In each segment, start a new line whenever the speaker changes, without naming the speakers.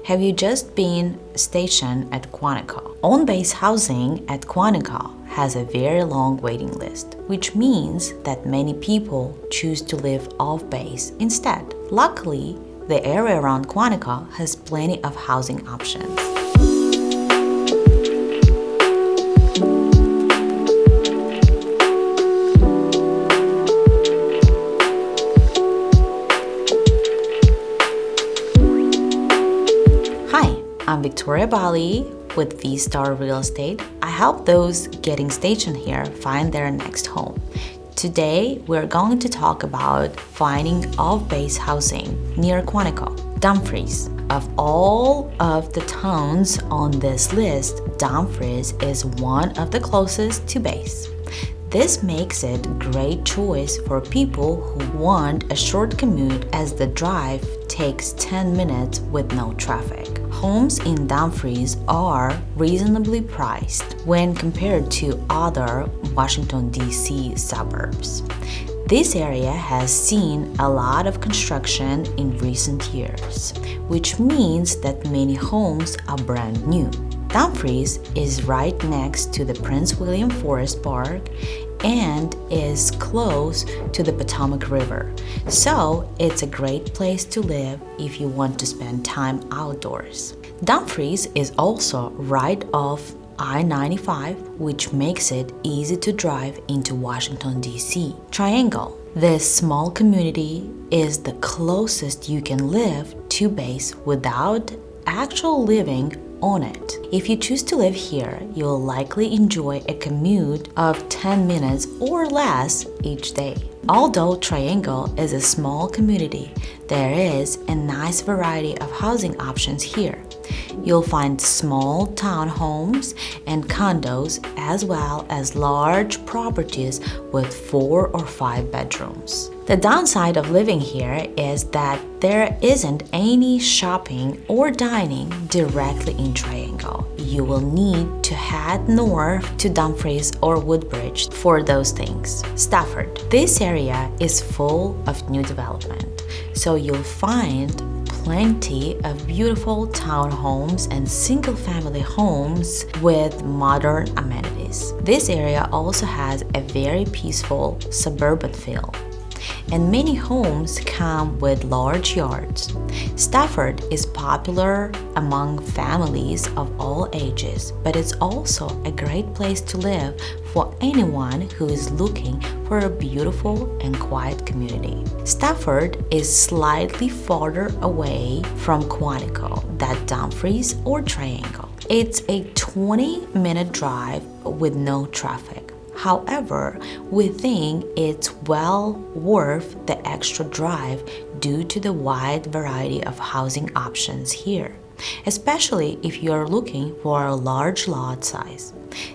Have you just been stationed at Quantico? On-base housing at Quantico has a very long waiting list, which means that many people choose to live off-base instead. Luckily, the area around Quantico has plenty of housing options. I'm Victoria Bali with V-Star Real Estate. I help those getting stationed here find their next home. Today, we're going to talk about finding off-base housing near Quantico, Dumfries. Of all of the towns on this list, Dumfries is one of the closest to base. This makes it a great choice for people who want a short commute as the drive takes 10 minutes with no traffic. Homes in Dumfries are reasonably priced when compared to other Washington, D.C. suburbs. This area has seen a lot of construction in recent years, which means that many homes are brand new. Dumfries is right next to the Prince William Forest Park and is close to the Potomac River, so it's a great place to live if you want to spend time outdoors. Dumfries is also right off I-95, which makes it easy to drive into Washington, D.C. Triangle. This small community is the closest you can live to base without actual living on it. If you choose to live here, you'll likely enjoy a commute of 10 minutes or less each day. Although Triangle is a small community, there is a nice variety of housing options here. You'll find small townhomes and condos as well as large properties with 4 or 5 bedrooms. The downside of living here is that there isn't any shopping or dining directly in Triangle. You will need to head north to Dumfries or Woodbridge for those things. Stafford. This area is full of new development, so you'll find plenty of beautiful townhomes and single-family homes with modern amenities. This area also has a very peaceful suburban feel, and many homes come with large yards. Stafford is popular among families of all ages, but it's also a great place to live for anyone who is looking for a beautiful and quiet community. Stafford is slightly farther away from Quantico than Dumfries or Triangle. It's a 20-minute drive with no traffic. However, we think it's well worth the extra drive due to the wide variety of housing options here, especially if you are looking for a large lot size.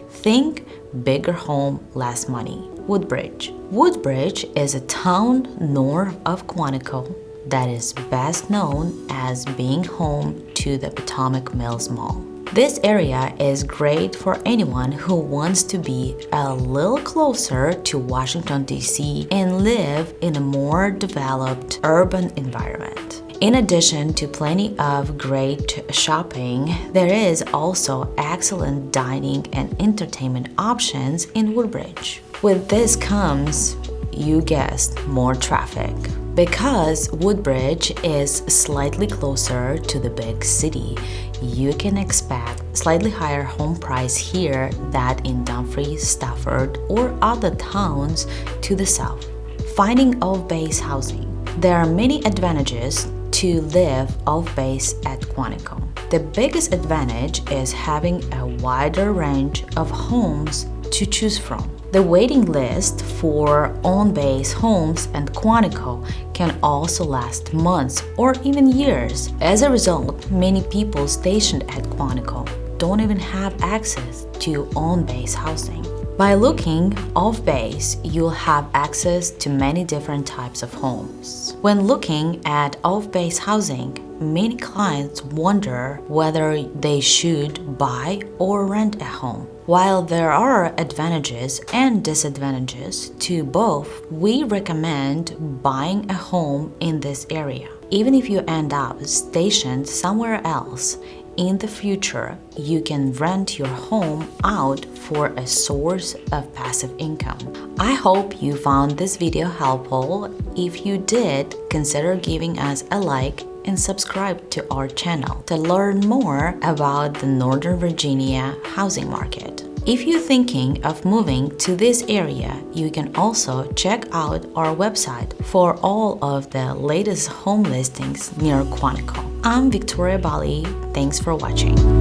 Think bigger home, less money. Woodbridge. Woodbridge is a town north of Quantico that is best known as being home to the Potomac Mills Mall. This area is great for anyone who wants to be a little closer to Washington, D.C. and live in a more developed urban environment. In addition to plenty of great shopping, there is also excellent dining and entertainment options in Woodbridge. With this comes, you guessed, more traffic. Because Woodbridge is slightly closer to the big city, you can expect slightly higher home price here than in Dumfries, Stafford, or other towns to the south. Finding off-base housing. There are many advantages to live off-base at Quantico. The biggest advantage is having a wider range of homes to choose from. The waiting list for on-base homes at Quantico can also last months or even years. As a result, many people stationed at Quantico don't even have access to on-base housing. By looking off-base, you'll have access to many different types of homes. When looking at off-base housing, many clients wonder whether they should buy or rent a home. While there are advantages and disadvantages to both, we recommend buying a home in this area. Even if you end up stationed somewhere else, in the future, you can rent your home out for a source of passive income. I hope you found this video helpful. If you did, consider giving us a like and subscribe to our channel to learn more about the Northern Virginia housing market. If you're thinking of moving to this area, you can also check out our website for all of the latest home listings near Quantico. I'm Victoria Bali. Thanks for watching.